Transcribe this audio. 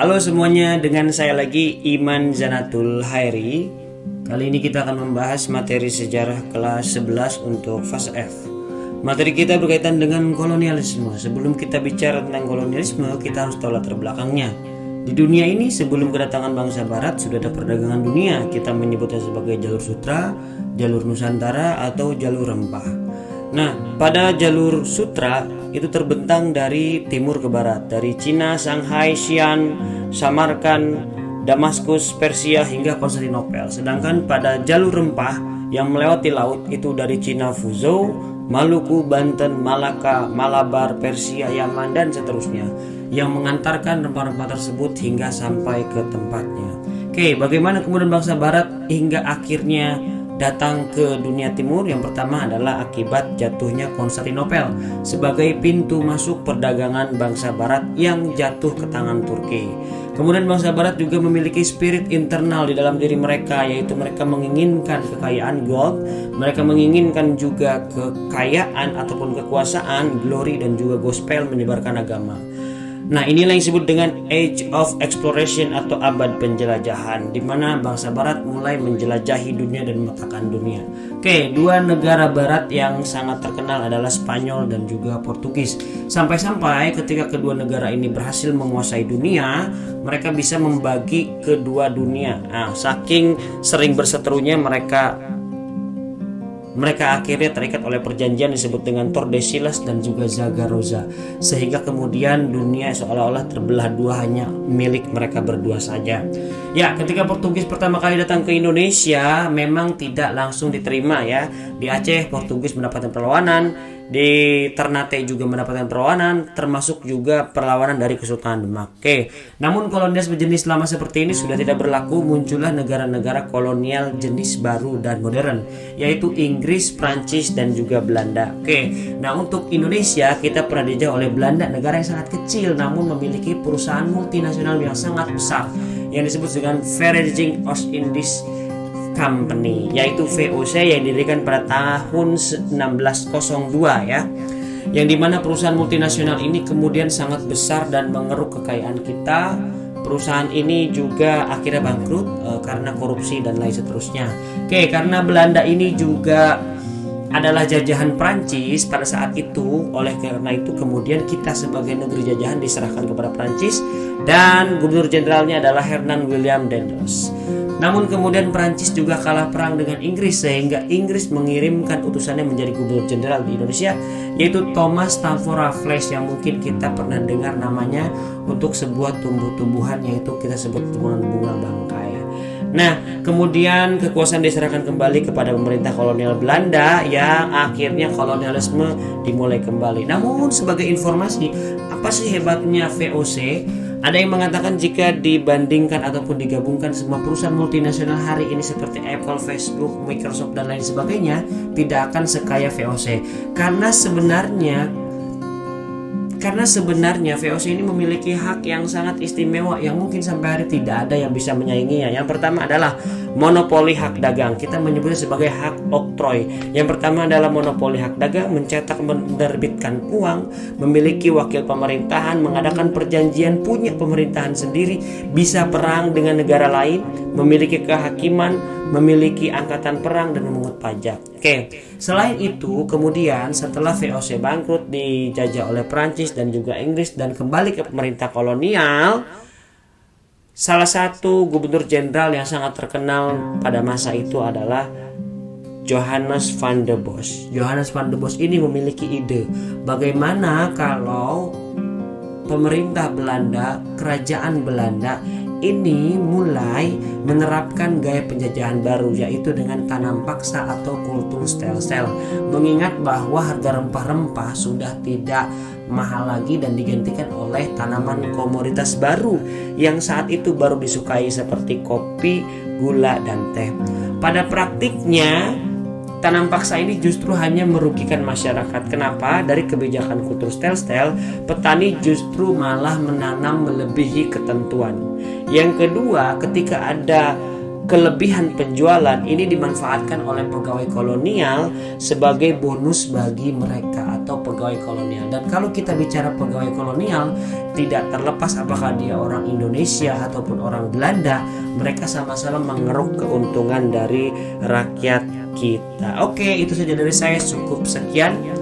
Halo semuanya, dengan saya lagi Iman Zanatul Hairi. Kali ini kita akan membahas materi sejarah kelas 11 untuk fase F. Materi kita berkaitan dengan kolonialisme. Sebelum kita bicara tentang kolonialisme, kita harus tahu latar belakangnya. Di dunia ini sebelum kedatangan bangsa barat sudah ada perdagangan dunia. Kita menyebutnya sebagai jalur sutra, jalur nusantara, atau jalur rempah. Nah, pada jalur sutra itu terbentang dari timur ke barat, dari Cina, Shanghai, Xi'an, Samarkand, Damaskus, Persia hingga Konstantinopel. Sedangkan pada jalur rempah yang melewati laut itu dari Cina, Fuzhou, Maluku, Banten, Malaka, Malabar, Persia, Yaman, dan seterusnya, yang mengantarkan rempah-rempah tersebut hingga sampai ke tempatnya. Oke, bagaimana kemudian bangsa barat hingga akhirnya datang ke dunia timur? Yang pertama adalah akibat jatuhnya Konstantinopel sebagai pintu masuk perdagangan bangsa barat yang jatuh ke tangan Turki. Kemudian bangsa barat juga memiliki spirit internal di dalam diri mereka, yaitu mereka menginginkan kekayaan gold, mereka menginginkan juga kekayaan ataupun kekuasaan, glory, dan juga gospel, menyebarkan agama. Nah, inilah yang disebut dengan Age of Exploration atau abad penjelajahan, di mana bangsa barat mulai menjelajahi dunia dan memetakan dunia. Oke, dua negara barat yang sangat terkenal adalah Spanyol dan juga Portugis. Sampai-sampai ketika kedua negara ini berhasil menguasai dunia, mereka bisa membagi kedua dunia. Nah, saking sering berseterunya mereka akhirnya terikat oleh perjanjian disebut dengan Tordesillas dan juga Zagaroza, sehingga kemudian dunia seolah-olah terbelah dua, hanya milik mereka berdua saja. Ya, ketika Portugis pertama kali datang ke Indonesia memang tidak langsung diterima ya. Di Aceh Portugis mendapatkan perlawanan, di Ternate juga mendapatkan perlawanan, termasuk juga perlawanan dari Kesultanan Demak. Oke, namun kolonialisme jenis lama seperti ini sudah tidak berlaku. Muncullah negara-negara kolonial jenis baru dan modern, yaitu Inggris, Prancis, dan juga Belanda. Oke, nah untuk Indonesia kita pernah dijajah oleh Belanda, negara yang sangat kecil namun memiliki perusahaan multinasional yang sangat besar yang disebut dengan Vereniging Oost-Indisch Company, yaitu VOC, yang didirikan pada tahun 1602 ya, yang dimana perusahaan multinasional ini kemudian sangat besar dan mengeruk kekayaan kita. Perusahaan ini juga akhirnya bangkrut karena korupsi dan lain seterusnya. Oke, karena Belanda ini juga adalah jajahan Prancis pada saat itu, oleh karena itu kemudian kita sebagai negeri jajahan diserahkan kepada Prancis dan gubernur jenderalnya adalah Hernan William Daendels. Namun kemudian Prancis juga kalah perang dengan Inggris, sehingga Inggris mengirimkan utusannya menjadi gubernur jenderal di Indonesia, yaitu Thomas Stamford Raffles, yang mungkin kita pernah dengar namanya untuk sebuah tumbuh-tumbuhan, yaitu kita sebut dengan bunga bangkai. Nah, kemudian kekuasaan diserahkan kembali kepada pemerintah kolonial Belanda, yang akhirnya kolonialisme dimulai kembali. Namun sebagai informasi, apa sih hebatnya VOC? Ada yang mengatakan jika dibandingkan ataupun digabungkan semua perusahaan multinasional hari ini seperti Apple, Facebook, Microsoft, dan lain sebagainya, tidak akan sekaya VOC. Karena sebenarnya VOC ini memiliki hak yang sangat istimewa yang mungkin sampai hari tidak ada yang bisa menyainginya. Yang pertama adalah monopoli hak dagang. Kita menyebutnya sebagai hak oktroy. Yang pertama adalah monopoli hak dagang, mencetak, menerbitkan uang, memiliki wakil pemerintahan, mengadakan perjanjian, punya pemerintahan sendiri, bisa perang dengan negara lain, memiliki kehakiman, memiliki angkatan perang, dan memungut pajak. Oke, selain itu kemudian setelah VOC bangkrut, dijajah oleh Prancis dan juga Inggris dan kembali ke pemerintah kolonial, salah satu gubernur jenderal yang sangat terkenal pada masa itu adalah Johannes van der Bos. Johannes van der Bos ini memiliki ide bagaimana kalau pemerintah Belanda, kerajaan Belanda ini mulai menerapkan gaya penjajahan baru, yaitu dengan tanam paksa atau kultur stelsel. Mengingat bahwa harga rempah-rempah sudah tidak mahal lagi dan digantikan oleh tanaman komoditas baru yang saat itu baru disukai seperti kopi, gula, dan teh. Pada praktiknya tanam paksa ini justru hanya merugikan masyarakat. Kenapa? Dari kebijakan kultur stelsel, petani justru malah menanam melebihi ketentuan. Yang kedua, ketika ada kelebihan penjualan, ini dimanfaatkan oleh pegawai kolonial sebagai bonus bagi mereka atau pegawai pegawai kolonial. Dan kalau kita bicara pegawai kolonial, tidak terlepas apakah dia orang Indonesia ataupun orang Belanda, mereka sama-sama mengeruk keuntungan dari rakyat kita. Oke, itu saja dari saya, cukup sekian.